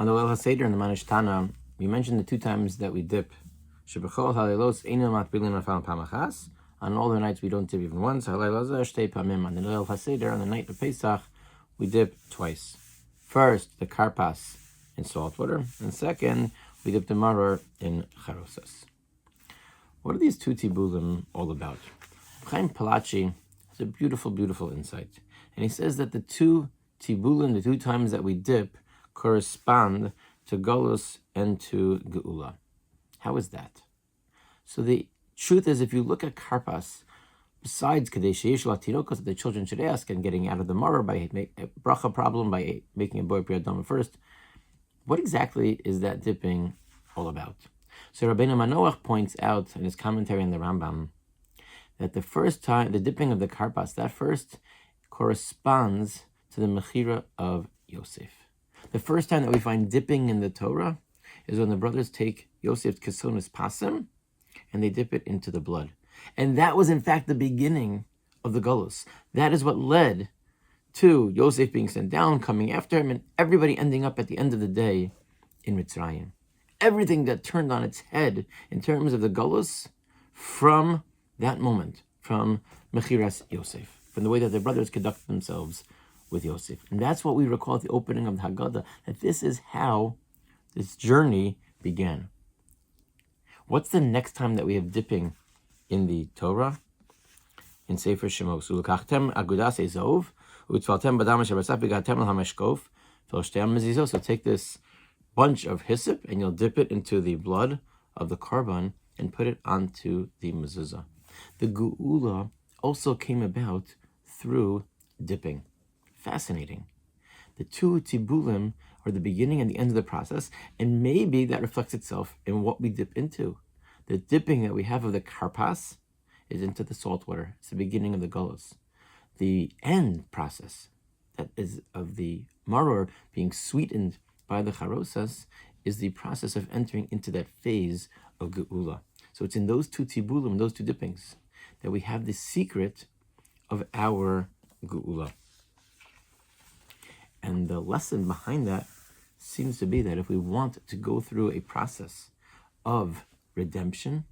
On the Leil HaSeder in the Manishtana, we mentioned the two times that we dip. Shebechol halilos einu matbilin afal pamachas. On all the nights we don't dip even once. Haliloza shtei pamim. On the Leil HaSeder, on the night of Pesach, we dip twice. First, the karpas in salt water, and second, we dip the maror in charosas. What are these two tibulim all about? Chaim Palachi has a beautiful, beautiful insight. And he says that the two tibulim, the two times that we dip, correspond to Golus and to Geula. How is that? So the truth is, if you look at Karpas, besides Kadesh Yesh Latinokos, that the children should ask, and getting out of the maror by a bracha problem by making a boy priyadama first, what exactly is that dipping all about? So Rabbeinu Manoach points out in his commentary on the Rambam that the first time, the dipping of the Karpas, that first corresponds to the Mechira of Yosef. The first time that we find dipping in the Torah is when the brothers take Yosef's Kesonis Pasim and they dip it into the blood. And that was in fact the beginning of the Golus. That is what led to Yosef being sent down, coming after him, and everybody ending up at the end of the day in Mitzrayim. Everything got turned on its head in terms of the Golus from that moment, from Mechiras Yosef, from the way that the brothers conducted themselves with Yosef. And that's what we recall at the opening of the Haggadah, that this is how this journey began. What's the next time that we have dipping in the Torah? In Sefer Shemos. Ulukachtem agudas ezov, utzvaltem badam shebatzaf v'gatem al hameshkof, v'loshteam mezizos. So take this bunch of hyssop and you'll dip it into the blood of the korban and put it onto the mezuzah. The Geula also came about through dipping. Fascinating. The two tibulim are the beginning and the end of the process, and maybe that reflects itself in what we dip into. The dipping that we have of the karpas is into the salt water. It's the beginning of the Golus. The end process, that is of the maror being sweetened by the charosas, is the process of entering into that phase of Geula. So it's in those two tibulim, those two dippings, that we have the secret of our Geula. And the lesson behind that seems to be that if we want to go through a process of redemption,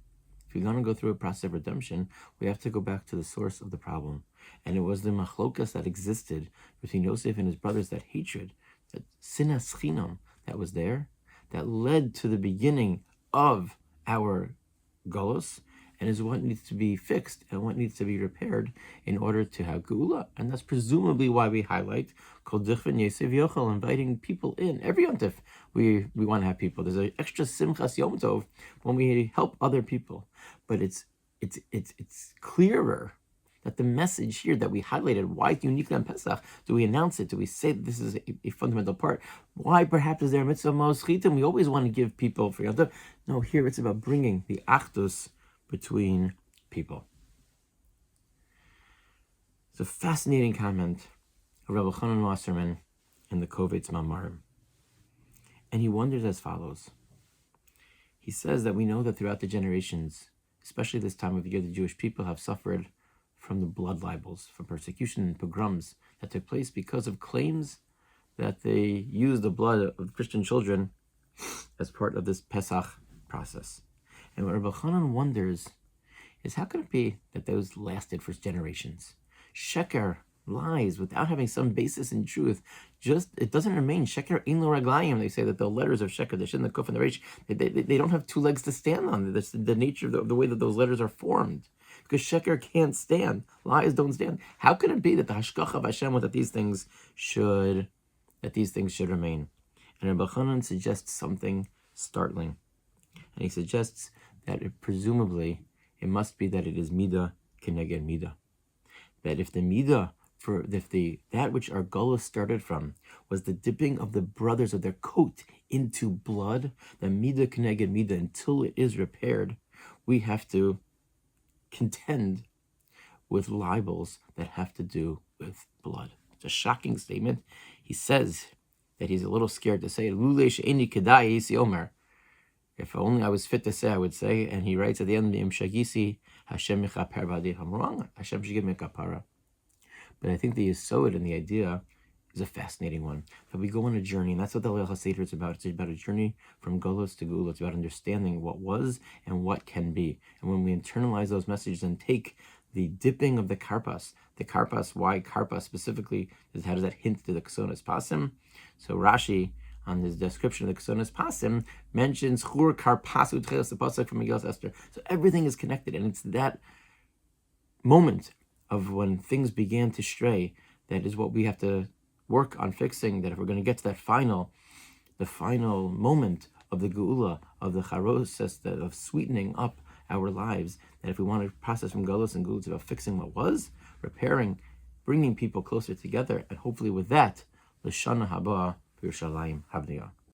if we're going to go through a process of redemption, we have to go back to the source of the problem. And it was the machlokas that existed between Yosef and his brothers, that hatred, that sinas chinam that was there, that led to the beginning of our Golus, and is what needs to be fixed and what needs to be repaired in order to have Geula. And that's presumably why we highlight Kol Dichvan Yosef Yochel, inviting people in. Every Yom Tov, we want to have people. There's an extra Simchas Yom Tov when we help other people. But it's clearer that the message here that we highlighted, why uniquely on Pesach, do we announce it? Do we say that this is a fundamental part? Why perhaps is there a mitzvah moschitim? We always want to give people for Yom Tov. No, here it's about bringing the achdus between people. It's a fascinating comment of Rabbi Chanan Wasserman in the Kovetz Mamarim. And he wonders as follows. He says that we know that throughout the generations, especially this time of year, the Jewish people have suffered from the blood libels, from persecution and pogroms that took place because of claims that they used the blood of Christian children as part of this Pesach process. And what Rabbi Chanan wonders is, how can it be that those lasted for generations? Sheker, lies, without having some basis in truth, it doesn't remain. Sheker ein lo raglayim. They say that the letters of Sheker, the Shin, the Kuf, and the Reish, they don't have two legs to stand on. That's the nature of the way that those letters are formed. Because Sheker can't stand. Lies don't stand. How can it be that the Hashgacha of Hashem was that these things should remain? And Rabbi Chanan suggests something startling. And he suggests that presumably it must be that it is midah keneged midah. That if that which our Golus started from was the dipping of the brothers of their coat into blood, the midah keneged midah, until it is repaired, we have to contend with libels that have to do with blood. It's a shocking statement. He says that he's a little scared to say it. Lulei she'eni kedai yisi omer. If only I was fit to say, I would say. And he writes at the end, Im shagisi Hashem mechaper v'adei. I'm wrong. Hashem should give me kapara. But I think the yesod and the idea is a fascinating one. But we go on a journey, and that's what the Leil HaSeder is about. It's about a journey from Golos to Geulah. It's about understanding what was and what can be. And when we internalize those messages and take the dipping of the karpas, why karpas specifically, how does that hint to the Ksonas Pasim? So Rashi, on his description of the Ksonas Pasim, mentions Chur Karpasu Tchelas, the pasuk from Megillas Esther. So everything is connected, and it's that moment of when things began to stray that is what we have to work on fixing. That if we're going to get to the final moment of the Geula, of the Charoses, of sweetening up our lives, that if we want to process from Golos and Geula, it's about fixing what was, repairing, bringing people closer together, and hopefully with that, L'Shana Haba B'Yerushalayim Havniyah.